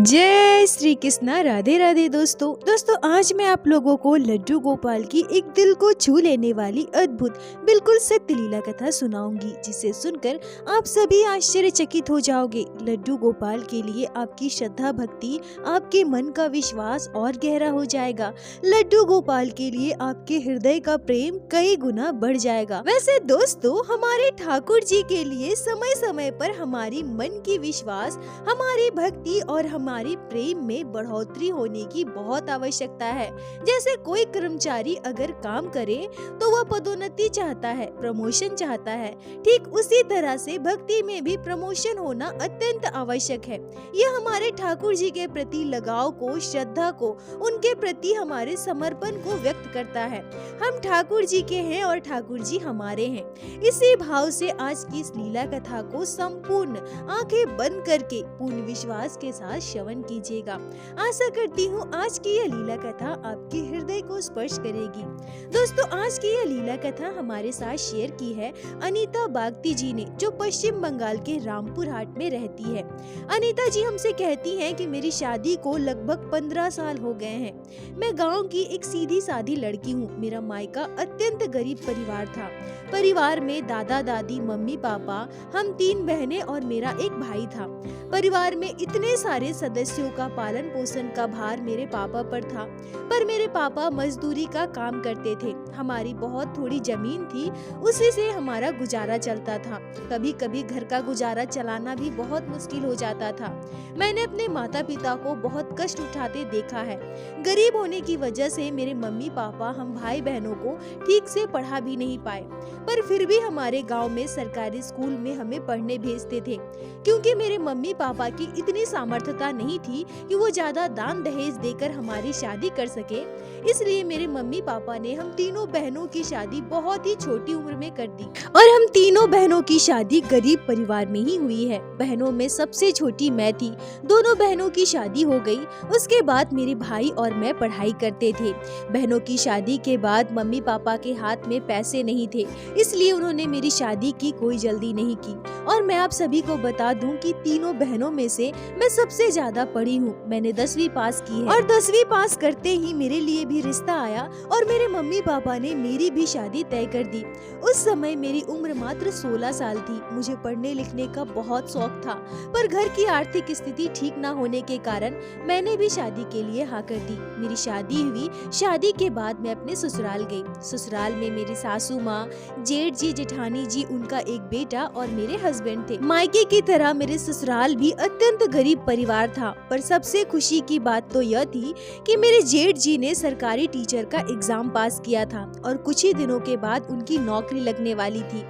जय श्री कृष्णा। राधे राधे दोस्तों आज मैं आप लोगों को लड्डू गोपाल की एक दिल को छू लेने वाली अद्भुत बिल्कुल सत्य लीला कथा सुनाऊंगी, जिसे सुनकर आप सभी आश्चर्यचकित हो जाओगे। लड्डू गोपाल के लिए आपकी श्रद्धा भक्ति, आपके मन का विश्वास और गहरा हो जाएगा। लड्डू गोपाल के लिए आपके हृदय का प्रेम कई गुना बढ़ जाएगा। वैसे दोस्तों, हमारे ठाकुर जी के लिए समय समय पर हमारी मन की विश्वास, हमारी भक्ति और हमारी प्रेम में बढ़ोतरी होने की बहुत आवश्यकता है। जैसे कोई कर्मचारी अगर काम करे तो वह पदोन्नति चाहता है, प्रमोशन चाहता है, ठीक उसी तरह से भक्ति में भी प्रमोशन होना अत्यंत आवश्यक है। यह हमारे ठाकुर जी के प्रति लगाव को, श्रद्धा को, उनके प्रति हमारे समर्पण को व्यक्त करता है। हम ठाकुर जी के हैं और ठाकुर जी हमारे हैं। इसी भाव से आज की इस लीला कथा को संपूर्ण आंखें बंद करके पूर्ण विश्वास के साथ श्रवण कीजिएगा। आशा करती हूँ आज की यह लीला कथा आपके हृदय को स्पर्श करेगी। दोस्तों, आज की यह लीला कथा हमारे साथ शेयर की है अनीता बागती जी ने, जो पश्चिम बंगाल के रामपुर हाट में रहती है। अनीता जी हमसे कहती हैं कि मेरी शादी को लगभग 15 साल हो गए हैं। मैं गांव की एक सीधी सादी लड़की हूँ। मेरा मायका अत्यंत गरीब परिवार था। परिवार में दादा दादी, मम्मी पापा, हम 3 बहनें और मेरा एक भाई था। परिवार में इतने सारे सदस्यों का पालन पोषण का भार मेरे पापा पर था, पर मेरे पापा मजदूरी का काम करते थे। हमारी बहुत थोड़ी जमीन थी, उसी से हमारा गुजारा चलता था। कभी कभी घर का गुजारा चलाना भी बहुत मुश्किल हो जाता था। मैंने अपने माता पिता को बहुत कष्ट उठाते देखा है। गरीब होने की वजह से मेरे मम्मी पापा हम भाई बहनों को ठीक से पढ़ा भी नहीं पाए, पर फिर भी हमारे गाँव में सरकारी स्कूल में हमें पढ़ने भेजते थे। क्योंकि मेरे मम्मी पापा की इतनी सामर्थ्यता नहीं थी कि वो ज्यादा दान दहेज देकर हमारी शादी कर सके, इसलिए मेरे मम्मी पापा ने हम तीनों बहनों की शादी बहुत ही छोटी उम्र में कर दी और हम तीनों बहनों की शादी गरीब परिवार में ही हुई है। बहनों में सबसे छोटी मैं थी। दोनों बहनों की शादी हो गई। उसके बाद मेरे भाई और मैं पढ़ाई करते थे। बहनों की शादी के बाद मम्मी पापा के हाथ में पैसे नहीं थे, इसलिए उन्होंने मेरी शादी की कोई जल्दी नहीं की। और मैं आप सभी को बता दूं कि तीनों बहनों में से मैं सबसे ज्यादा पढ़ी हूँ। मैंने 10वीं पास की है और 10वीं पास करते ही मेरे लिए भी रिश्ता आया और मेरे मम्मी पापा ने मेरी भी शादी तय कर दी। उस समय मेरी उम्र मात्र 16 साल थी। मुझे पढ़ने लिखने का बहुत शौक था, पर घर की आर्थिक स्थिति ठीक न होने के कारण मैंने भी शादी के लिए हाँ कर दी। मेरी शादी हुई। शादी के बाद मैं अपने ससुराल गई। ससुराल में मेरी सासू माँ, जेठ जी, जेठानी जी, उनका एक बेटा और मेरे हस्बैंड थे। मायके की तरह मेरे ससुराल भी अत्यंत गरीब परिवार था, पर सबसे खुशी की बात तो यह थी कि मेरे जेठ जी ने सरकारी टीचर का एग्जाम पास किया था और कुछ ही दिनों के बाद उनकी नौकरी लगने वाली थी।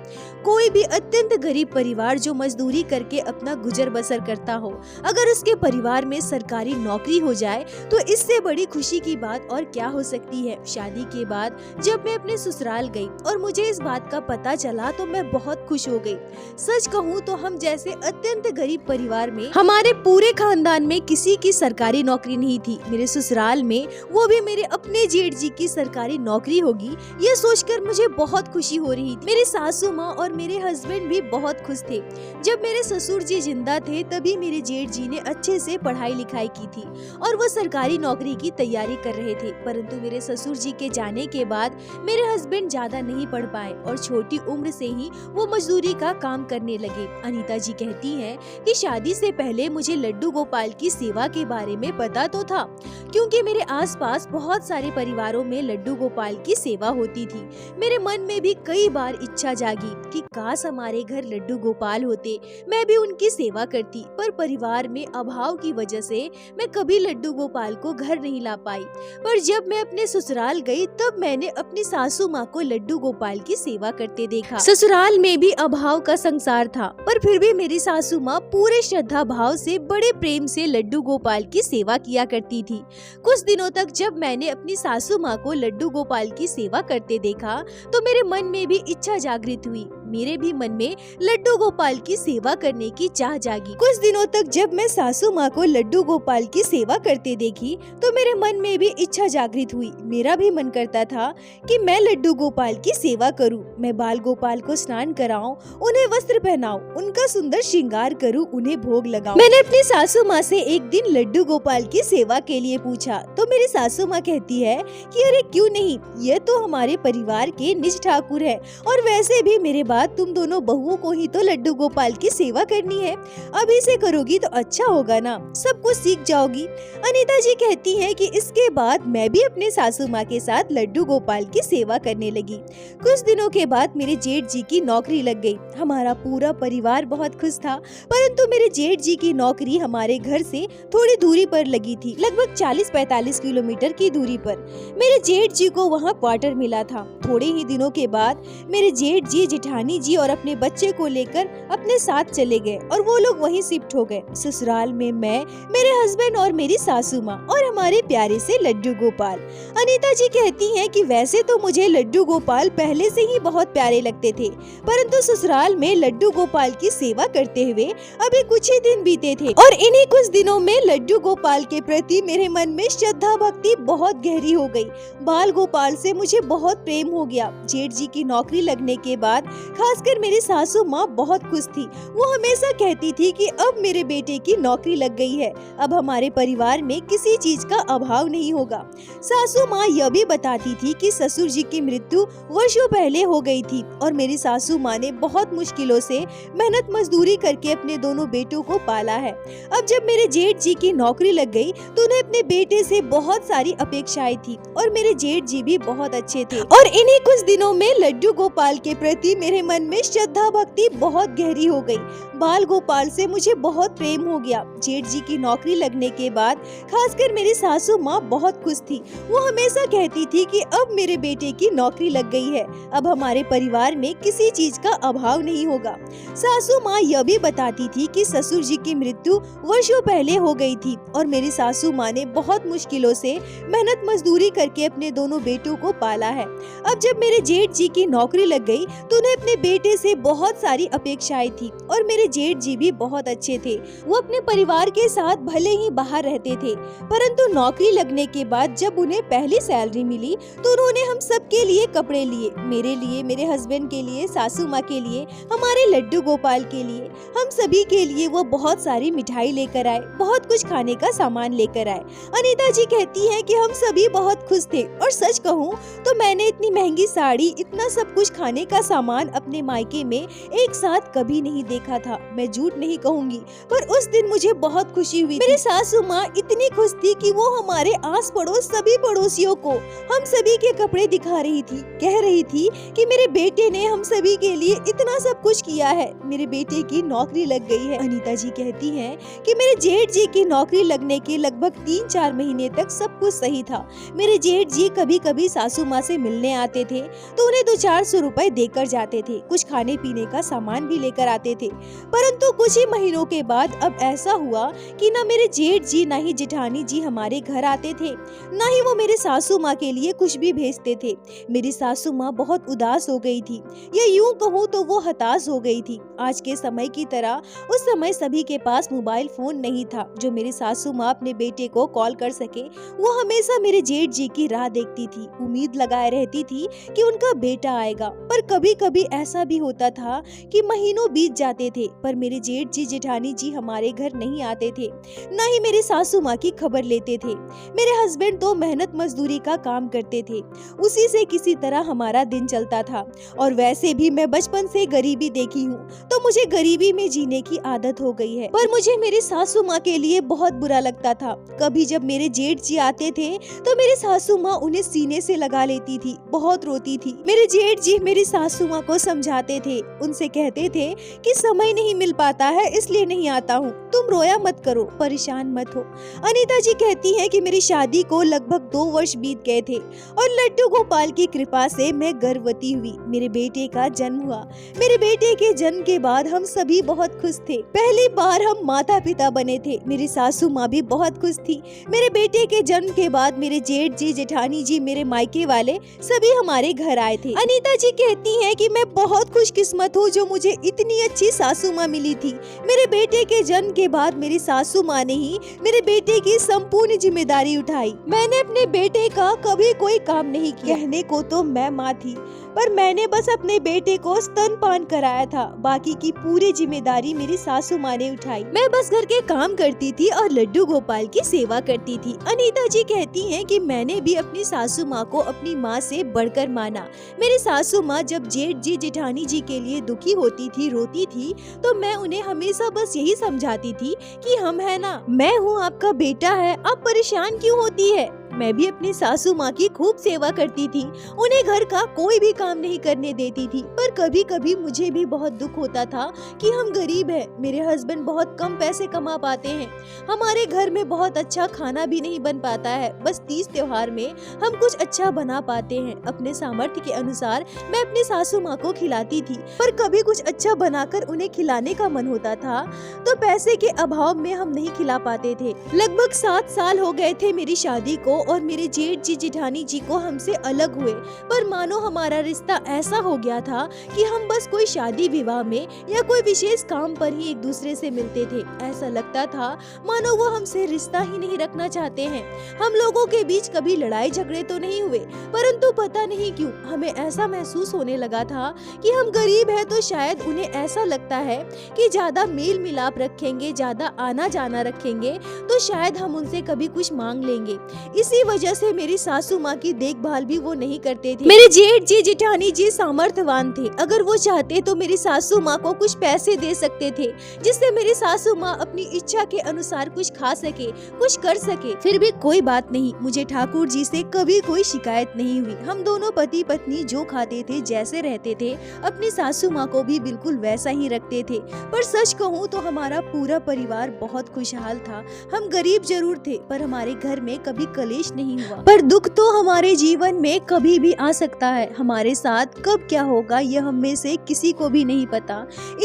कोई भी अत्यंत गरीब परिवार जो मजदूरी करके अपना गुजर बसर करता हो, अगर उसके परिवार में सरकारी नौकरी हो जाए तो इससे बड़ी खुशी की बात और क्या हो सकती है। शादी के बाद जब मैं अपने ससुराल गई और मुझे इस बात का पता चला तो मैं बहुत खुश हो गई। सच कहूँ तो हम जैसे अत्यंत गरीब परिवार में हमारे पूरे खानदान में किसी की सरकारी नौकरी नहीं थी। मेरे ससुराल में वो भी मेरे अपने जेठ जी की सरकारी नौकरी होगी, ये सोचकर मुझे बहुत खुशी हो रही थी। मेरी सासू माँ और मेरे हस्बैंड भी बहुत खुश थे। जब मेरे ससुर जी जिंदा थे तभी मेरे जेठ जी ने अच्छे से पढ़ाई लिखाई की थी और वो सरकारी नौकरी की तैयारी कर रहे थे। परंतु मेरे ससुर जी के जाने के बाद मेरे हस्बैंड ज्यादा नहीं पढ़ पाए और छोटी उम्र से ही वो मजदूरी का काम करने लगे। अनीता जी कहती हैं कि शादी से पहले मुझे लड्डू गोपाल की सेवा के बारे में पता तो था, क्योंकि मेरे आसपास बहुत सारे परिवारों में लड्डू गोपाल की सेवा होती थी। मेरे मन में भी कई बार इच्छा जागी कि काश हमारे घर लड्डू गोपाल होते, मैं भी उनकी सेवा करती, पर परिवार में अभाव की वजह से मैं कभी लड्डू गोपाल को घर नहीं ला पाई। पर जब मैं अपने ससुराल गई तब मैंने अपनी सासू माँ को लड्डू गोपाल की सेवा करते देखा। ससुराल में भी अभाव का संसार था, पर फिर भी मेरी सासू माँ पूरे श्रद्धा भाव से बड़े प्रेम से लड्डू गोपाल की सेवा किया करती थी। कुछ दिनों तक जब मैंने अपनी सासू माँ को लड्डू गोपाल की सेवा करते देखा तो मेरे मन में भी इच्छा जागृत हुई। मेरे भी मन में लड्डू गोपाल की सेवा करने की चाह जागी। कुछ दिनों तक जब मैं सासू माँ को लड्डू गोपाल की सेवा करते देखी तो मेरे मन में भी इच्छा जागृत हुई। मेरा भी मन करता था कि मैं लड्डू गोपाल की सेवा करूं। मैं बाल गोपाल को स्नान कराऊं, उन्हें वस्त्र पहनाऊं, उनका सुंदर श्रृंगार करूं, उन्हें भोग लगाऊं। मैंने अपनी सासू माँ से एक दिन लड्डू गोपाल की सेवा के लिए पूछा तो मेरी सासू माँ कहती है कि अरे क्यों नहीं, यह तो हमारे परिवार के निज ठाकुर है और वैसे भी मेरे बाद तुम दोनों बहुओं को ही तो लड्डू गोपाल की सेवा करनी है। अभी से करोगी तो अच्छा होगा ना, सब कुछ सीख जाओगी। अनीता जी कहती हैं कि इसके बाद मैं भी अपने सासू माँ के साथ लड्डू गोपाल की सेवा करने लगी। कुछ दिनों के बाद मेरे जेठ जी की नौकरी लग गई। हमारा पूरा परिवार बहुत खुश था, परंतु मेरे जेठ जी की नौकरी हमारे घर से थोड़ी दूरी पर लगी थी, लगभग 40-45 किलोमीटर की दूरी पर। मेरे जेठ जी को वहाँ क्वार्टर मिला था। थोड़े ही दिनों के बाद मेरे जेठ जी, जेठानी जी और अपने बच्चे को लेकर अपने साथ चले गए और वो लोग वहीं शिफ्ट हो गए। ससुराल में मैं, मेरे हस्बैंड और मेरी सासू माँ और हमारे प्यारे से लड्डू गोपाल। अनीता जी कहती हैं कि वैसे तो मुझे लड्डू गोपाल पहले से ही बहुत प्यारे लगते थे, परंतु ससुराल में लड्डू गोपाल की सेवा करते हुए अभी कुछ ही दिन बीते थे और इन्हीं कुछ दिनों में लड्डू गोपाल के प्रति मेरे मन में श्रद्धा भक्ति बहुत गहरी हो गई। बाल गोपाल से मुझे बहुत प्रेम हो गया। जेठ जी की नौकरी लगने के बाद खासकर मेरी सासू माँ बहुत खुश थी। वो हमेशा कहती थी कि अब मेरे बेटे की नौकरी लग गई है, अब हमारे परिवार में किसी चीज का अभाव नहीं होगा। सासू माँ यह भी बताती थी कि ससुर जी की मृत्यु वर्षों पहले हो गई थी और मेरी सासू माँ ने बहुत मुश्किलों से मेहनत मजदूरी करके अपने दोनों बेटों को पाला है। अब जब मेरे जेठ जी की नौकरी लग गई तो उन्हें अपने बेटे से बहुत सारी अपेक्षाएं थी और मेरे जेठ जी भी बहुत अच्छे थे और इन्हीं कुछ दिनों में लड्डू गोपाल के प्रति मेरे मन में श्रद्धा भक्ति बहुत गहरी हो गई। बाल गोपाल से मुझे बहुत प्रेम हो गया। जेठ जी की नौकरी लगने के बाद खासकर मेरी सासू माँ बहुत खुश थी। वो हमेशा कहती थी कि अब मेरे बेटे की नौकरी लग गई है, अब हमारे परिवार में किसी चीज का अभाव नहीं होगा। सासू माँ यह भी बताती थी कि ससुर जी की मृत्यु वर्षों पहले हो गई थी और मेरी सासू माँ ने बहुत मुश्किलों से मेहनत मजदूरी करके अपने दोनों बेटों को पाला है। अब जब मेरे जेठ जी की नौकरी लग गई तो उन्हें अपने बेटे से बहुत सारी अपेक्षाएं थी और मेरे जेठ जी भी बहुत अच्छे थे। वो अपने परिवार के साथ भले ही बाहर रहते थे, परंतु नौकरी लगने के बाद जब उन्हें पहली सैलरी मिली तो उन्होंने हम सब के लिए कपड़े लिए, मेरे लिए, मेरे हस्बैंड के लिए, सासू माँ के लिए, हमारे लड्डू गोपाल के लिए, हम सभी के लिए वो बहुत सारी मिठाई लेकर आए, बहुत कुछ खाने का सामान लेकर आए। अनीता जी कहती हैं कि हम सभी बहुत खुश थे और सच कहूँ तो मैंने इतनी महंगी साड़ी, इतना सब कुछ खाने का सामान अपने मायके में एक साथ कभी नहीं देखा था। मैं झूठ नहीं कहूँगी, पर उस दिन मुझे बहुत खुशी हुई। मेरी सासू माँ इतनी खुश थी कि वो हमारे आस पड़ोस सभी पड़ोसियों को हम सभी के कपड़े दिखा रही थी, कह रही थी कि मेरे बेटे ने हम सभी के लिए इतना सब कुछ किया है, मेरे बेटे की नौकरी लग गई है। अनीता जी कहती हैं कि मेरे जेठ जी की नौकरी लगने के लगभग 3-4 महीने तक सब कुछ सही था। मेरे जेठ जी कभी कभी सासू माँ से मिलने आते थे तो उन्हें 200-400 रुपए देकर जाते थे, कुछ खाने पीने का सामान भी लेकर आते थे। परंतु कुछ ही महीनों के बाद अब ऐसा हुआ कि ना मेरे जेठ जी ना ही जेठानी जी हमारे घर आते थे, ना ही वो मेरे सासू माँ के लिए कुछ भी भेजते थे। मेरी सासू माँ बहुत उदास हो गई थी, या यूं कहूँ तो वो हताश हो गई थी। आज के समय की तरह उस समय सभी के पास मोबाइल फोन नहीं था जो मेरी सासू माँ अपने बेटे को कॉल कर सके। वो हमेशा मेरे जेठ जी की राह देखती थी, उम्मीद लगाए रहती थी कि उनका बेटा आएगा। पर कभी कभी ऐसा भी होता था कि महीनों बीत जाते थे पर मेरे जेठ जी, जेठानी जी हमारे घर नहीं आते थे, न ही मेरी सासू माँ की खबर लेते थे। मेरे हस्बैंड तो मेहनत मजदूरी का काम करते थे, उसी से किसी तरह हमारा दिन चलता था। और वैसे भी मैं बचपन से गरीबी देखी हूँ तो मुझे गरीबी में जीने की आदत हो गई है। पर मुझे मेरी सासू माँ के लिए बहुत बुरा लगता था। कभी जब मेरे जेठ जी आते थे तो मेरी सासू माँ उन्हें सीने से लगा लेती थी, बहुत रोती थी। मेरे जेठ जी मेरी सासू माँ को समझाते थे, उनसे कहते थे कि समय नहीं मिल पाता है इसलिए नहीं आता हूँ, तुम रोया मत करो, परेशान मत हो। अनीता जी कहती है कि मेरी शादी को लगभग 2 वर्ष बीत गए थे और लड्डू गोपाल की कृपा से मैं गर्भवती हुई। मेरे बेटे का जन्म हुआ। मेरे बेटे के जन्म के बाद हम सभी बहुत खुश थे। पहली बार हम माता पिता बने थे। मेरी सासू माँ भी बहुत खुश थी। मेरे बेटे के जन्म के बाद मेरे जेठ जी, जेठानी जी, मेरे मायके वाले सभी हमारे घर आए थे। अनीता जी कहती हैं कि मैं बहुत खुशकिस्मत हूँ जो मुझे इतनी अच्छी सासू माँ मिली थी। मेरे बेटे के जन्म के बाद मेरी सासू माँ ने ही मेरे बेटे की संपूर्ण जिम्मेदारी उठाई। मैंने अपने बेटे का कभी कोई काम नहीं किया। कहने को तो मैं माँ थी, पर मैंने बस अपने बेटे को स्तनपान कराया था। बाकी की पूरी जिम्मेदारी मेरी सासू माँ ने उठाई। मैं बस घर के काम करती थी और लड्डू गोपाल की सेवा करती थी। अनीता जी कहती हैं कि मैंने भी अपनी सासू माँ को अपनी माँ से बढ़कर माना। मेरी सासू माँ जब जेठ जी जेठानी जी के लिए दुखी होती थी, रोती थी, तो मैं उन्हें हमेशा बस यही समझाती थी कि हम है ना, मैं हूँ आपका बेटा है, आप परेशान क्यों होती है। मैं भी अपनी सासू माँ की खूब सेवा करती थी, उन्हें घर का कोई भी काम नहीं करने देती थी। पर कभी कभी मुझे भी बहुत दुख होता था कि हम गरीब हैं, मेरे हस्बैंड बहुत कम पैसे कमा पाते हैं, हमारे घर में बहुत अच्छा खाना भी नहीं बन पाता है। बस तीज त्योहार में हम कुछ अच्छा बना पाते हैं। अपने सामर्थ्य के अनुसार मैं अपनी सासू माँ को खिलाती थी, पर कभी कुछ अच्छा बनाकर उन्हें खिलाने का मन होता था तो पैसे के अभाव में हम नहीं खिला पाते थे। लगभग 7 साल हो गए थे मेरी शादी को और मेरे जेठ जी जेठानी जी को हमसे अलग हुए। पर मानो हमारा रिश्ता ऐसा हो गया था कि हम बस कोई शादी विवाह में या कोई विशेष काम पर ही एक दूसरे से मिलते थे। ऐसा लगता था मानो वो हमसे रिश्ता ही नहीं रखना चाहते हैं। हम लोगों के बीच कभी लड़ाई झगड़े तो नहीं हुए, परंतु पता नहीं क्यों हमें ऐसा महसूस होने लगा था कि हम गरीब हैं तो शायद उन्हें ऐसा लगता है कि ज्यादा मेल मिलाप रखेंगे, ज्यादा आना जाना रखेंगे तो शायद हम उनसे कभी कुछ मांग लेंगे। इसी वजह से मेरी सासू माँ की देखभाल भी वो नहीं करते थे। मेरे जेठ जी जेठानी जी सामर्थ्यवान थे, अगर वो चाहते तो मेरी सासू माँ को कुछ पैसे दे सकते थे जिससे मेरी सासू माँ अपनी इच्छा के अनुसार कुछ खा सके, कुछ कर सके। फिर भी कोई बात नहीं, मुझे ठाकुर जी से कभी कोई शिकायत नहीं हुई। हम दोनों पति पत्नी जो खाते थे, जैसे रहते थे, अपनी सासू माँ को भी बिल्कुल वैसा ही रखते थे। पर सच कहूँ तो हमारा पूरा परिवार बहुत खुशहाल था। हम गरीब जरूर थे पर हमारे घर में कभी कलेश नहीं हुआ। पर दुख तो हमारे जीवन में कभी भी आ सकता है, हमारे साथ कब क्या होगा यह हम में से किसी को भी नहीं पता।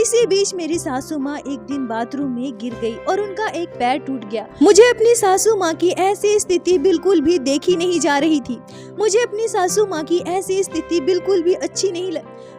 इसी बीच मेरी सासू माँ एक दिन बाथरूम में गिर गई और उनका एक पैर टूट गया। मुझे अपनी सासू माँ की ऐसी स्थिति बिल्कुल भी देखी नहीं जा रही थी। मुझे अपनी सासू माँ की ऐसी स्थिति बिल्कुल भी अच्छी नहीं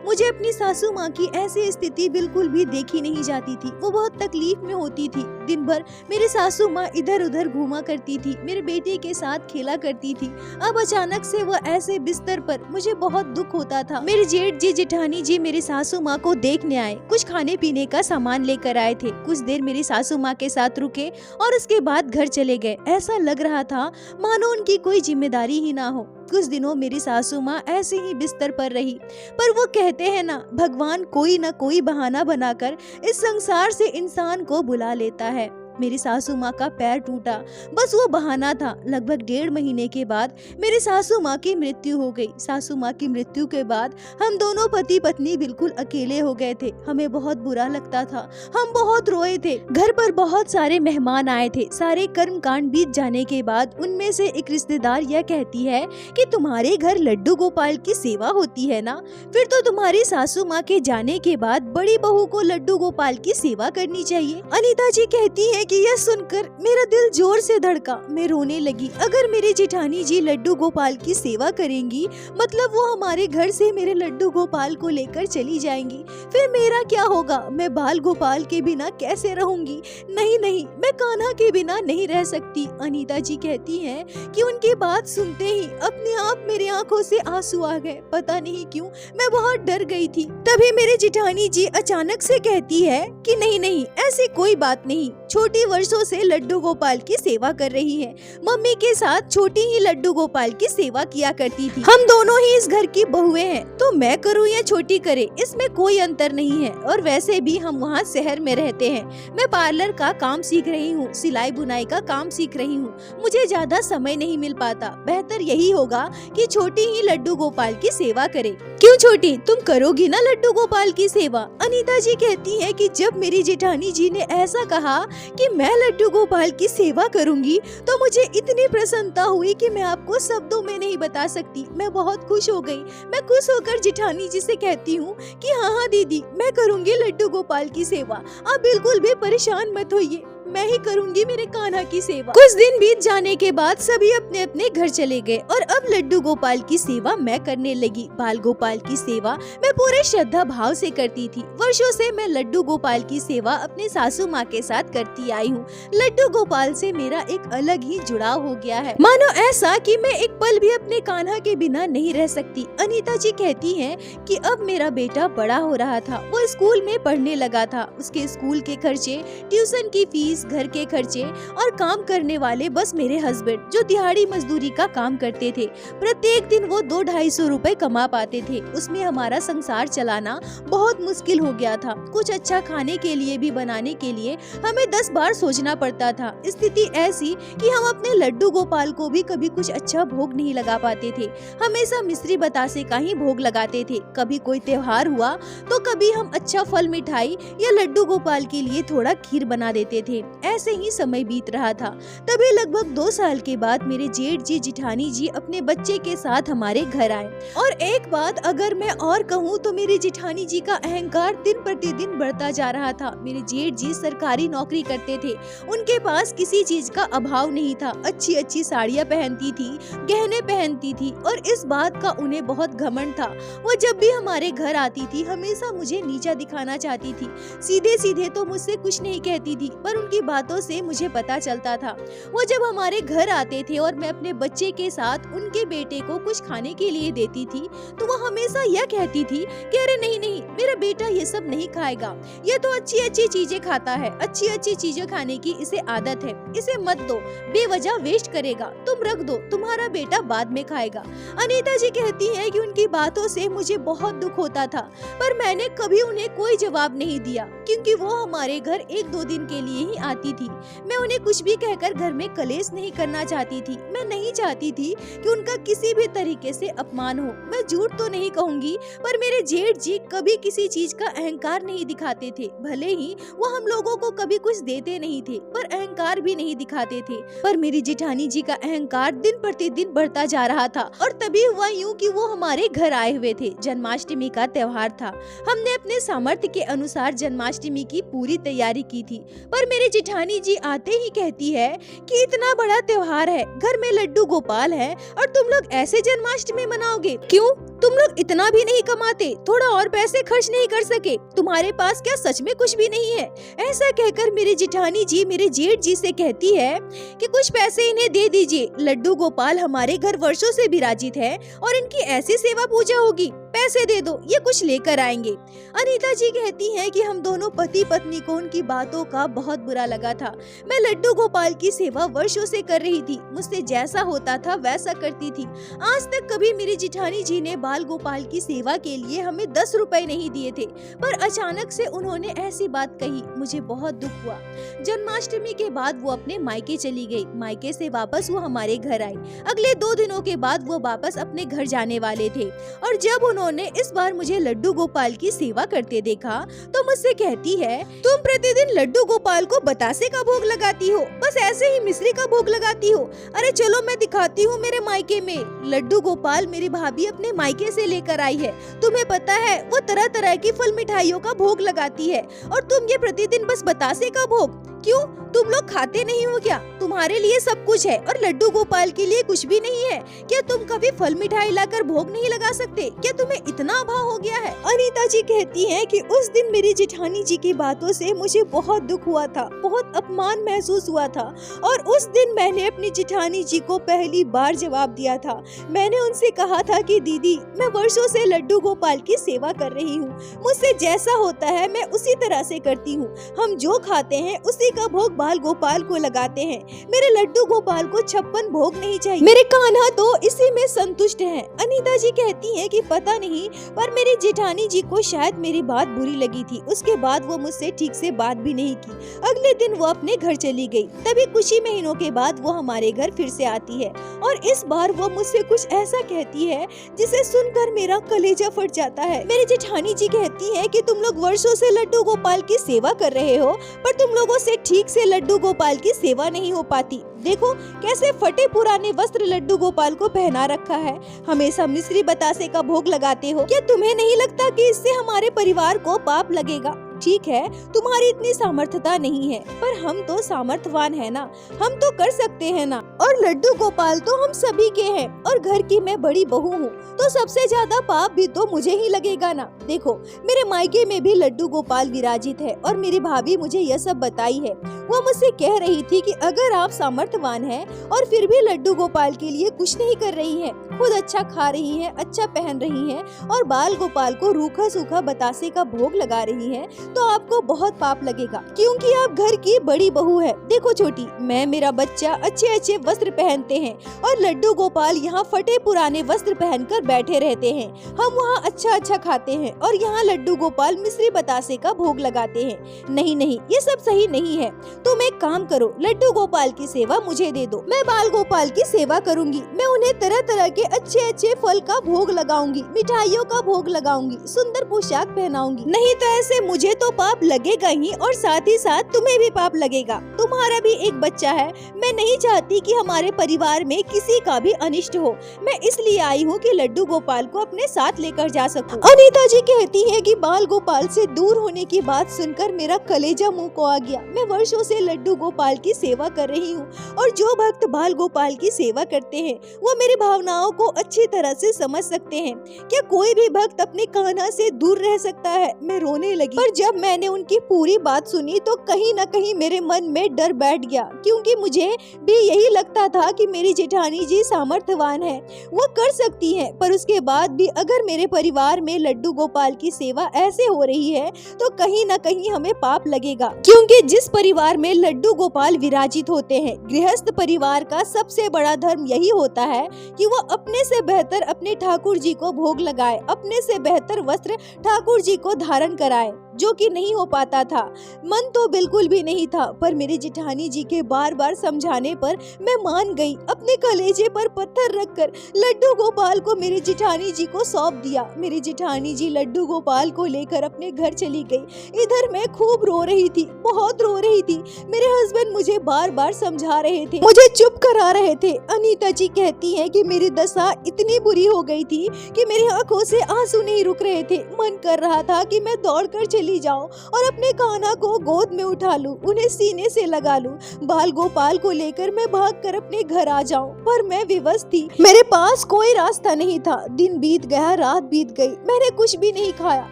मुझे अपनी सासू माँ की ऐसी स्थिति बिल्कुल भी देखी नहीं जाती थी। वो बहुत तकलीफ में होती थी। दिन भर मेरी सासू माँ इधर उधर घूमा करती थी, मेरे बेटे के साथ खेला करती थी। अब अचानक से वो ऐसे बिस्तर पर, मुझे बहुत दुख होता था। मेरे जेठ जी जेठानी जी मेरी सासू माँ को देखने आए, कुछ खाने पीने का सामान लेकर आए थे। कुछ देर मेरी सासू माँ के साथ रुके और उसके बाद घर चले गए। ऐसा लग रहा था मानो उनकी कोई जिम्मेदारी ही ना हो। कुछ दिनों मेरी सासू माँ ऐसे ही बिस्तर पर रही, पर वो कहते हैं ना, भगवान कोई न कोई बहाना बनाकर इस संसार से इंसान को बुला लेता है। मेरी सासू माँ का पैर टूटा, बस वो बहाना था। लगभग 1.5 महीने के बाद मेरी सासू माँ की मृत्यु हो गई। सासू माँ की मृत्यु के बाद हम दोनों पति पत्नी बिल्कुल अकेले हो गए थे। हमें बहुत बुरा लगता था, हम बहुत रोए थे। घर पर बहुत सारे मेहमान आए थे। सारे कर्म कांड बीत जाने के बाद उनमें से एक रिश्तेदार यह कहती है कि तुम्हारे घर लड्डू गोपाल की सेवा होती है ना, फिर तो तुम्हारी सासू माँ के जाने के बाद बड़ी बहू को लड्डू गोपाल की सेवा करनी चाहिए। अनीता जी कहती है कि यह सुनकर मेरा दिल जोर से धड़का, मैं रोने लगी। अगर मेरी जेठानी जी लड्डू गोपाल की सेवा करेंगी मतलब वो हमारे घर से मेरे लड्डू गोपाल को लेकर चली जाएंगी, फिर मेरा क्या होगा? मैं बाल गोपाल के बिना कैसे रहूंगी? नहीं नहीं, मैं कान्हा के बिना नहीं रह सकती। अनीता जी कहती हैं कि उनकी बात सुनते ही अपने आप मेरी आंखों से आंसू आ गए। पता नहीं क्यों मैं बहुत डर गई थी। तभी मेरी जेठानी जी अचानक से कहती है कि नहीं नहीं, ऐसी कोई बात नहीं, छोटी वर्षों से लड्डू गोपाल की सेवा कर रही है। मम्मी के साथ छोटी ही लड्डू गोपाल की सेवा किया करती थी। हम दोनों ही इस घर की बहुएं हैं, तो मैं करूँ या छोटी करे इसमें कोई अंतर नहीं है। और वैसे भी हम वहाँ शहर में रहते हैं। मैं पार्लर का काम सीख रही हूँ, सिलाई बुनाई का काम सीख रही हूँ, मुझे ज्यादा समय नहीं मिल पाता। बेहतर यही होगा कि छोटी ही लड्डू गोपाल की सेवा करे। क्यों छोटी, तुम करोगी ना लड्डू गोपाल की सेवा? अनीता जी कहती है कि जब मेरी जेठानी जी ने ऐसा कहा कि मैं लड्डू गोपाल की सेवा करूंगी तो मुझे इतनी प्रसन्नता हुई कि मैं आपको शब्दों में नहीं बता सकती। मैं बहुत खुश हो गई। मैं खुश होकर जेठानी जी से कहती हूँ कि हाँ हाँ दीदी, मैं करूंगी लड्डू गोपाल की सेवा, आप बिल्कुल भी परेशान मत होइए। मैं ही करूँगी मेरे कान्हा की सेवा। कुछ दिन बीत जाने के बाद सभी अपने अपने घर चले गए और अब लड्डू गोपाल की सेवा मैं करने लगी। बाल गोपाल की सेवा मैं पूरे श्रद्धा भाव से करती थी। वर्षों से मैं लड्डू गोपाल की सेवा अपने सासू माँ के साथ करती आई हूँ। लड्डू गोपाल से मेरा एक अलग ही जुड़ाव हो गया है, मानो ऐसा कि मैं एक पल भी अपने कान्हा के बिना नहीं रह सकती। अनीता जी कहती हैं कि अब मेरा बेटा बड़ा हो रहा था, वो स्कूल में पढ़ने लगा था। उसके स्कूल के खर्चे, ट्यूशन की फीस, घर के खर्चे और काम करने वाले बस मेरे हस्बैंड जो दिहाड़ी मजदूरी का काम करते थे। प्रत्येक दिन वो 200-250 रुपए कमा पाते थे। उसमें हमारा संसार चलाना बहुत मुश्किल हो गया था। कुछ अच्छा खाने के लिए भी बनाने के लिए हमें 10 बार सोचना पड़ता था। स्थिति ऐसी कि हम अपने लड्डू गोपाल को भी कभी कुछ अच्छा भोग नहीं लगा पाते थे। हमेशा मिश्री बतासे का ही भोग लगाते थे। कभी कोई त्योहार हुआ तो कभी हम अच्छा फल, मिठाई या लड्डू गोपाल के लिए थोड़ा खीर बना देते थे। ऐसे ही समय बीत रहा था। तभी लगभग 2 साल के बाद मेरे जेठ जी, जिठानी जी अपने बच्चे के साथ हमारे घर आए। और एक बात अगर मैं और कहूँ तो मेरी जिठानी जी का अहंकार दिन प्रतिदिन बढ़ता जा रहा था। मेरे जेठ जी सरकारी नौकरी करते थे, उनके पास किसी चीज का अभाव नहीं था। अच्छी अच्छी साड़ियाँ पहनती थी, गहने पहनती थी और इस बात का उन्हें बहुत घमंड था। वो जब भी हमारे घर आती थी हमेशा मुझे नीचा दिखाना चाहती थी। सीधे सीधे तो मुझसे कुछ नहीं कहती थी, पर उनकी बातों से मुझे पता चलता था। वो जब हमारे घर आते थे और मैं अपने बच्चे के साथ उनके बेटे को कुछ खाने के लिए देती थी तो वो हमेशा यह कहती थी कि अरे नहीं नहीं, मेरा बेटा ये सब नहीं खाएगा, ये तो अच्छी अच्छी चीजें खाता है, अच्छी अच्छी चीजें खाने की इसे आदत है, इसे मत दो, बेवजह वेस्ट करेगा, तुम रख दो, तुम्हारा बेटा बाद में खाएगा। अनीता जी कहती हैं कि उनकी बातों से मुझे बहुत दुख होता था, पर मैंने कभी उन्हें कोई जवाब नहीं दिया क्योंकि वो हमारे घर 1-2 दिन के लिए ही आती थी। मैं उन्हें कुछ भी कहकर घर में कलेश नहीं करना चाहती थी। मैं नहीं चाहती थी कि उनका किसी भी तरीके से अपमान हो। मैं झूठ तो नहीं कहूँगी, पर मेरे जेठ जी कभी किसी चीज का अहंकार नहीं दिखाते थे। भले ही वो हम लोगों को कभी कुछ देते नहीं थे, पर अहंकार भी नहीं दिखाते थे। पर मेरी जेठानी जी का अहंकार दिन प्रतिदिन बढ़ता जा रहा था। और तभी हुआ यूँ कि वो हमारे घर आए हुए थे। जन्माष्टमी का त्योहार था। हमने अपने सामर्थ्य के अनुसार जन्माष्टमी की पूरी तैयारी की थी, पर मेरी जेठानी जी आते ही कहती है कि इतना बड़ा त्योहार है, घर में लड्डू गोपाल है और तुम लोग ऐसे जन्माष्टमी मनाओगे? क्यों, तुम लोग इतना भी नहीं कमाते? थोड़ा और पैसे खर्च नहीं कर सके? तुम्हारे पास क्या सच में कुछ भी नहीं है? ऐसा कहकर मेरी जेठानी जी मेरे जेठ जी से कहती है कि कुछ पैसे इन्हें दे दीजिए। लड्डू गोपाल हमारे घर वर्षों से विराजित है और इनकी ऐसी सेवा पूजा होगी, पैसे दे दो, ये कुछ लेकर आएंगे। अनीता जी कहती हैं कि हम दोनों पति पत्नी को उनकी बातों का बहुत बुरा लगा था। मैं लड्डू गोपाल की सेवा वर्षों से कर रही थी, मुझसे जैसा होता था वैसा करती थी। आज तक कभी मेरी जेठानी जी ने बाल गोपाल की सेवा के लिए हमें 10 रुपए नहीं दिए थे, पर अचानक से उन्होंने ऐसी बात कही, मुझे बहुत दुख हुआ। जन्माष्टमी के बाद वो अपने मायके चली गई। मायके से वापस वो हमारे घर आई। अगले 2 दिनों के बाद वो वापस अपने घर जाने वाले थे और जब उन्होंने इस बार मुझे लड्डू गोपाल की सेवा करते देखा तो मुझसे कहती है, तुम प्रतिदिन लड्डू गोपाल को बतासे का भोग लगाती हो, बस ऐसे ही मिश्री का भोग लगाती हो। अरे चलो मैं दिखाती हूँ मेरे मायके में। लड्डू गोपाल मेरी भाभी अपने मायके से लेकर आई है। तुम्हें पता है वो तरह तरह की फल मिठाइयों का भोग लगाती है और तुम ये प्रतिदिन बस बतासे का भोग। क्यों, तुम लोग खाते नहीं हो क्या? तुम्हारे लिए सब कुछ है और लड्डू गोपाल के लिए कुछ भी नहीं है क्या? तुम कभी फल मिठाई लाकर भोग नहीं लगा सकते क्या? तुम्हें इतना अभाव हो गया है? अनीता जी कहती हैं कि उस दिन मेरी जेठानी जी की बातों से मुझे बहुत दुख हुआ था, बहुत अपमान महसूस हुआ था और उस दिन मैंने अपनी जेठानी जी को पहली बार जवाब दिया था। मैंने उनसे कहा था कि दीदी, मैं वर्षों से लड्डू गोपाल की सेवा कर रही हूँ, मुझसे जैसा होता है मैं उसी तरह से करती हूँ। हम जो खाते हैं उसी का भोग बाल गोपाल को लगाते हैं। मेरे लड्डू गोपाल को 56 भोग नहीं चाहिए, मेरे कान्हा तो इसी में संतुष्ट हैं। अनीता जी कहती हैं कि पता नहीं, पर मेरी जेठानी जी को शायद मेरी बात बुरी लगी थी। उसके बाद वो मुझसे ठीक से बात भी नहीं की। अगले दिन वो अपने घर चली गई। तभी कुछ ही महीनों के बाद वो हमारे घर फिर से आती है और इस बार वो मुझसे कुछ ऐसा कहती है जिसे सुनकर मेरा कलेजा फट जाता है। मेरी जेठानी जी कहती है कि तुम लोग वर्षों से लड्डू गोपाल की सेवा कर रहे हो, पर तुम लोगों से ठीक से लड्डू गोपाल की सेवा नहीं हो पाती। देखो कैसे फटे पुराने वस्त्र लड्डू गोपाल को पहना रखा है, हमेशा मिश्री बतासे का भोग लगाते हो। क्या तुम्हें नहीं लगता कि इससे हमारे परिवार को पाप लगेगा? ठीक है, तुम्हारी इतनी सामर्थ्यता नहीं है, पर हम तो सामर्थ्यवान है ना, हम तो कर सकते हैं ना। और लड्डू गोपाल तो हम सभी के हैं, और घर की मैं बड़ी बहू हूँ, तो सबसे ज्यादा पाप भी तो मुझे ही लगेगा ना। देखो, मेरे मायके में भी लड्डू गोपाल विराजित है, और मेरी भाभी मुझे यह सब बताई है। वो मुझसे कह रही थी कि अगर आप सामर्थ्यवान हैं और फिर भी लड्डू गोपाल के लिए कुछ नहीं कर रही हैं, खुद अच्छा खा रही हैं, अच्छा पहन रही हैं, और बाल गोपाल को रूखा सूखा बतासे का भोग लगा रही हैं, तो आपको बहुत पाप लगेगा, क्योंकि आप घर की बड़ी बहू है। देखो छोटी, मैं, मेरा बच्चा अच्छे अच्छे वस्त्र पहनते हैं, और लड्डू गोपाल यहाँ फटे पुराने वस्त्र पहनकर बैठे रहते हैं। हम वहाँ अच्छा अच्छा खाते हैं, और यहाँ लड्डू गोपाल मिश्री बतासे का भोग लगाते हैं। नहीं नहीं, ये सब सही नहीं है। तुम एक काम करो, लड्डू गोपाल की सेवा मुझे दे दो, मैं बाल गोपाल की सेवा करूंगी। मैं उन्हें तरह तरह के अच्छे अच्छे फल का भोग लगाऊंगी, मिठाइयों का भोग लगाऊंगी, सुंदर पोशाक पहनाऊंगी। नहीं तो ऐसे मुझे तो पाप लगेगा ही, और साथ ही साथ तुम्हें भी पाप लगेगा। तुम्हारा भी एक बच्चा है, मैं नहीं चाहती कि हमारे परिवार में किसी का भी अनिष्ट हो। मैं इसलिए आई हूँ कि लड्डू गोपाल को अपने साथ लेकर जा सकूं। अनीता जी कहती है कि बाल गोपाल से दूर होने की बात सुनकर मेरा कलेजा मुंह को आ गया। मैं वर्षों से लड्डू गोपाल की सेवा कर रही हूँ, और जो भक्त बाल गोपाल की सेवा करते हैं वो मेरी भावनाओं को अच्छी तरह से समझ सकते हैं। क्या कोई भी भक्त अपने कान्हा से दूर रह सकता है? मैं रोने लगी, पर जब मैंने उनकी पूरी बात सुनी तो कहीं न कहीं मेरे मन में डर बैठ गया, क्योंकि मुझे भी यही लगता था कि मेरी जेठानी जी सामर्थ्यवान है, वो कर सकती है, पर उसके बाद भी अगर मेरे परिवार में लड्डू गोपाल की सेवा ऐसे हो रही है तो कहीं न कहीं हमें पाप लगेगा। क्योंकि जिस परिवार में लड्डू गोपाल विराजित होते हैं, गृहस्थ परिवार का सबसे बड़ा धर्म यही होता है कि वो अपने से बेहतर अपने ठाकुर जी को भोग लगाए, अपने से बेहतर वस्त्र ठाकुर जी को धारण कराए, जो कि नहीं हो पाता था। मन तो बिल्कुल भी नहीं था, पर मेरी जेठानी जी के बार बार समझाने पर मैं मान गई। अपने कलेजे पर पत्थर रखकर लड्डू गोपाल को मेरी जेठानी जी को सौंप दिया। मेरी जेठानी जी लड्डू गोपाल को लेकर अपने घर चली गई। इधर मैं खूब रो रही थी, बहुत रो रही थी। मेरे हस्बैंड मुझे बार बार समझा रहे थे, मुझे चुप करा रहे थे। अनीता जी कहती है कि मेरी दशा इतनी बुरी हो गई थी कि मेरी आंखों से आंसू नहीं रुक रहे थे। मन कर रहा था कि मैं दौड़कर चली जाऊं और अपने कान्हा को गोद में उठा लूं, उन्हें सीने से लगा लूं, बाल गोपाल को लेकर मैं भागकर अपने घर आ जाऊं। पर मैं विवश थी, मेरे पास कोई रास्ता नहीं था। दिन बीत गया, रात बीत गई, मैंने कुछ भी नहीं खाया।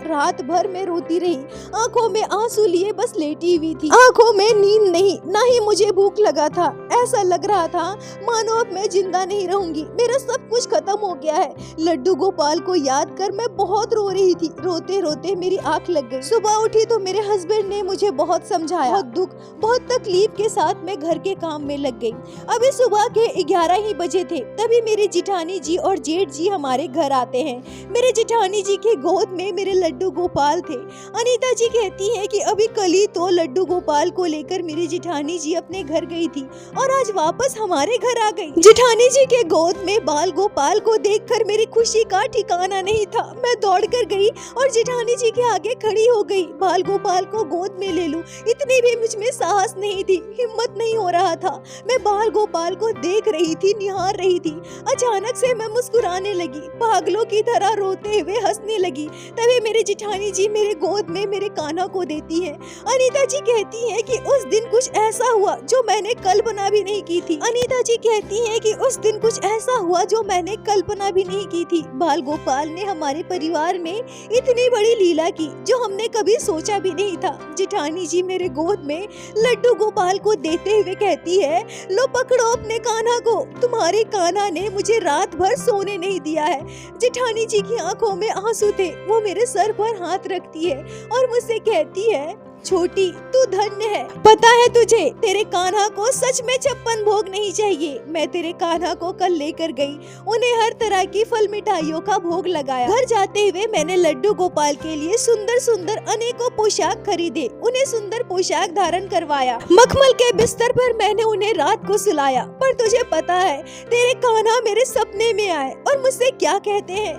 रात भर मैं रोती रही, आंखों में आंसू लिए बस लेटी हुई थी। आंखों में नींद नहीं, ना ही मुझे भूख लगा था। ऐसा लग रहा था मानो अब मैं जिंदा नहीं रहूंगी, मेरा सब कुछ खत्म हो गया है। लड्डू गोपाल को याद कर मैं बहुत रो रही थी। रोते रोते मेरी आंख लग गई। सुबह उठी तो मेरे हस्बैंड ने मुझे बहुत समझाया। बहुत दुख, बहुत तकलीफ के साथ मैं घर के काम में लग गई। अभी सुबह के 11 ही बजे थे, तभी मेरी जेठानी जी और जेठ जी हमारे घर आते हैं। मेरे जेठानी जी के गोद में मेरे लड्डू गोपाल थे। अनीता जी कहती है कि अभी कल ही तो लड्डू गोपाल को लेकर मेरी जेठानी जी अपने घर गई थी, और आज वापस हमारे घर आ गई। जेठानी जी के गोद में बाल गोपाल को देखकर मेरी खुशी का ठिकाना नहीं था। मैं दौड़कर गई और जेठानी जी के आगे खड़ी हो गई। बाल गोपाल को गोद में ले लूं, इतनी भी मुझ में साहस नहीं थी, हिम्मत नहीं हो रहा था। मैं बाल गोपाल को देख रही थी, निहार रही थी। अचानक से मैं मुस्कुराने लगी, पागलों की तरह रोते हुए हंसने लगी। तभी मेरी जेठानी जी मेरे गोद में मेरे कान्हा को देती है। अनीता जी कहती है कि उस दिन कुछ ऐसा हुआ जो मैंने कल्पना भी नहीं की थी। अनीता जी कहती है कि उस दिन कुछ ऐसा हुआ जो मैंने कल्पना भी नहीं की थी। बाल गोपाल ने हमारे परिवार में इतनी बड़ी लीला की जो हमने कभी सोचा भी नहीं था। जेठानी जी मेरे गोद में लड्डू गोपाल को देते हुए कहती है, लो पकड़ो अपने कान्हा को, तुम्हारे कान्हा ने मुझे रात भर सोने नहीं दिया है। जेठानी जी की आंखों में आंसू थे। वो मेरे सर पर हाथ रखती है और मुझसे कहती है, छोटी तू धन्य है। पता है तुझे, तेरे कान्हा को सच में 56 भोग नहीं चाहिए। मैं तेरे कान्हा को कल लेकर गई, उन्हें हर तरह की फल मिठाइयों का भोग लगाया। घर जाते हुए मैंने लड्डू गोपाल के लिए सुंदर सुंदर अनेकों पोशाक खरीदे, उन्हें सुंदर पोशाक धारण करवाया। मखमल के बिस्तर पर मैंने उन्हें रात को सुलाया। पर तुझे पता है, तेरे कान्हा मेरे सपने में आए और मुझसे क्या कहते हैं,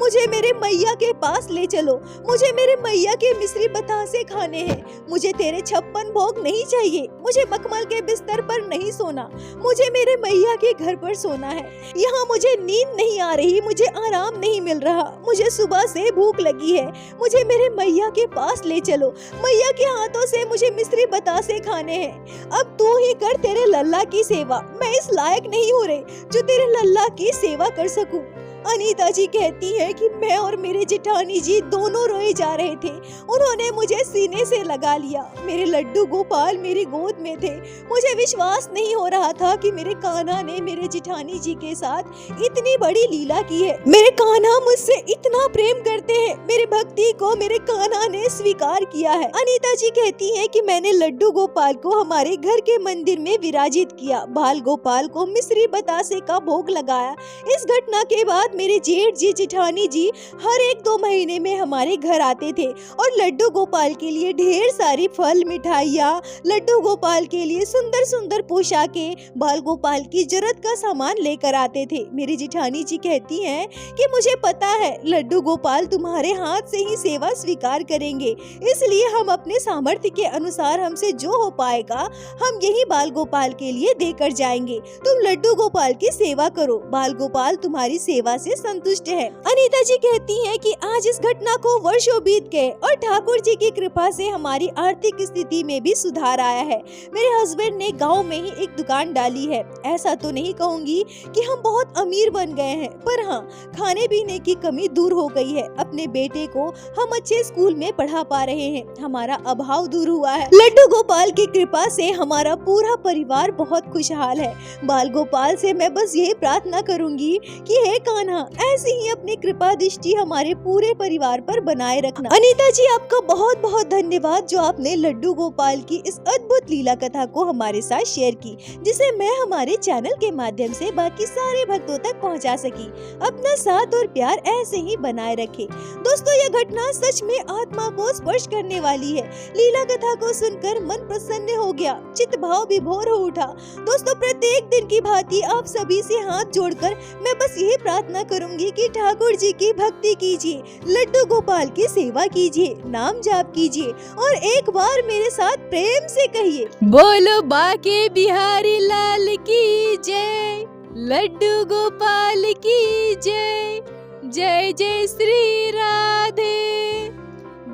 मुझे मेरे मैया के पास ले चलो, मुझे मेरे मैया के मिश्री बतासे खाने हैं, मुझे तेरे 56 भोग नहीं चाहिए, मुझे मखमल के बिस्तर पर नहीं सोना, मुझे मेरे मैया के घर पर सोना है। यहाँ मुझे नींद नहीं आ रही, मुझे आराम नहीं मिल रहा, मुझे सुबह से भूख लगी है, मुझे मेरे मैया के पास ले चलो, मैया के हाथों से मुझे मिश्री बतासे खाने हैं। अब तू ही कर तेरे लल्ला की सेवा, मैं इस लायक नहीं हो रही जो तेरे लल्ला की सेवा कर सकूं। अनीता जी कहती है कि मैं और मेरे जेठानी जी दोनों रोए जा रहे थे, उन्होंने मुझे सीने से लगा लिया, मेरे लड्डू गोपाल मेरी गोद में थे, मुझे विश्वास नहीं हो रहा था कि मेरे कान्हा ने मेरे जेठानी जी के साथ इतनी बड़ी लीला की है। मेरे कान्हा मुझसे इतना प्रेम करते हैं, मेरी भक्ति को मेरे कान्हा ने स्वीकार किया है। अनीता जी कहती है कि मैंने लड्डू गोपाल को हमारे घर के मंदिर में विराजित किया, बाल गोपाल को मिश्री बतासे का भोग लगाया। इस घटना के बाद मेरे जेठ जी जेठानी जी हर 1-2 महीने में हमारे घर आते थे और लड्डू गोपाल के लिए ढेर सारी फल मिठाइयाँ, लड्डू गोपाल के लिए सुंदर सुंदर पोशाकें, बाल गोपाल की जरूरत का सामान लेकर आते थे। मेरी जेठानी जी कहती हैं कि मुझे पता है लड्डू गोपाल तुम्हारे हाथ से ही सेवा स्वीकार करेंगे, इसलिए हम अपने सामर्थ्य के अनुसार हमसे जो हो पाएगा हम यही बाल गोपाल के लिए देकर जाएंगे। तुम लड्डू गोपाल की सेवा करो, बाल गोपाल तुम्हारी सेवा से संतुष्ट है। अनीता जी कहती हैं कि आज इस घटना को वर्षों बीत गए और ठाकुर जी की कृपा से हमारी आर्थिक स्थिति में भी सुधार आया है। मेरे हस्बैंड ने गांव में ही एक दुकान डाली है। ऐसा तो नहीं कहूँगी कि हम बहुत अमीर बन गए हैं, पर हाँ खाने पीने की कमी दूर हो गई है। अपने बेटे को हम अच्छे स्कूल में पढ़ा पा रहे हैं, हमारा अभाव दूर हुआ है। लड्डू गोपाल की कृपा से हमारा पूरा परिवार बहुत खुशहाल है। बाल गोपाल से मैं बस यही प्रार्थना करूंगी कि हे कान्हा ऐसी ही अपनी कृपा दृष्टि हमारे पूरे परिवार पर बनाए रखना। अनीता जी आपका बहुत बहुत धन्यवाद जो आपने लड्डू गोपाल की इस अद्भुत लीला कथा को हमारे साथ शेयर की, जिसे मैं हमारे चैनल के माध्यम से बाकी सारे भक्तों तक पहुंचा सकी। अपना साथ और प्यार ऐसे ही बनाए रखे। दोस्तों यह घटना सच में आत्मा को स्पर्श करने वाली है। लीला कथा को सुनकर मन प्रसन्न हो गया, चित्त भाव विभोर हो उठा। दोस्तों प्रत्येक दिन की भांति आप सभी से हाथ जोड़कर मैं बस यही प्रार्थना करूंगी कि ठाकुर जी की भक्ति कीजिए, लड्डू गोपाल की सेवा कीजिए, नाम जाप कीजिए और एक बार मेरे साथ प्रेम से कहिए, बोलो बाके बिहारी लाल की जय, लड्डू गोपाल की जय, जय जय श्री राधे।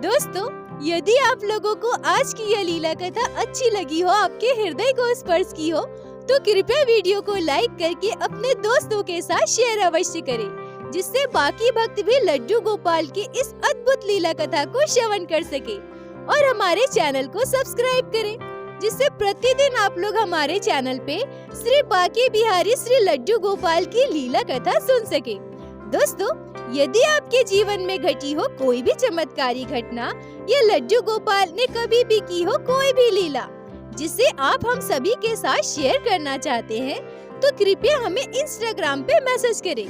दोस्तों यदि आप लोगों को आज की यह लीला कथा अच्छी लगी हो, आपके हृदय को स्पर्श की हो, तो कृपया वीडियो को लाइक करके अपने दोस्तों के साथ शेयर अवश्य करें, जिससे बाकी भक्त भी लड्डू गोपाल की इस अद्भुत लीला कथा को श्रवण कर सके। और हमारे चैनल को सब्सक्राइब करें, जिससे प्रतिदिन आप लोग हमारे चैनल पे श्री बाके बिहारी श्री लड्डू गोपाल की लीला कथा सुन सके। दोस्तों यदि आपके जीवन में घटी हो कोई भी चमत्कारी घटना या लड्डू गोपाल ने कभी भी की हो कोई भी लीला जिसे आप हम सभी के साथ शेयर करना चाहते हैं, तो कृपया हमें इंस्टाग्राम पे मैसेज करें।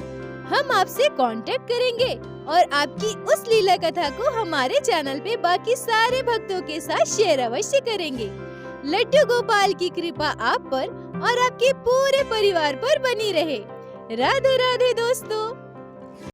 हम आपसे कांटेक्ट करेंगे और आपकी उस लीला कथा को हमारे चैनल पे बाकी सारे भक्तों के साथ शेयर अवश्य करेंगे। लड्डू गोपाल की कृपा आप पर और आपके पूरे परिवार पर बनी रहे। राधे राधे दोस्तों।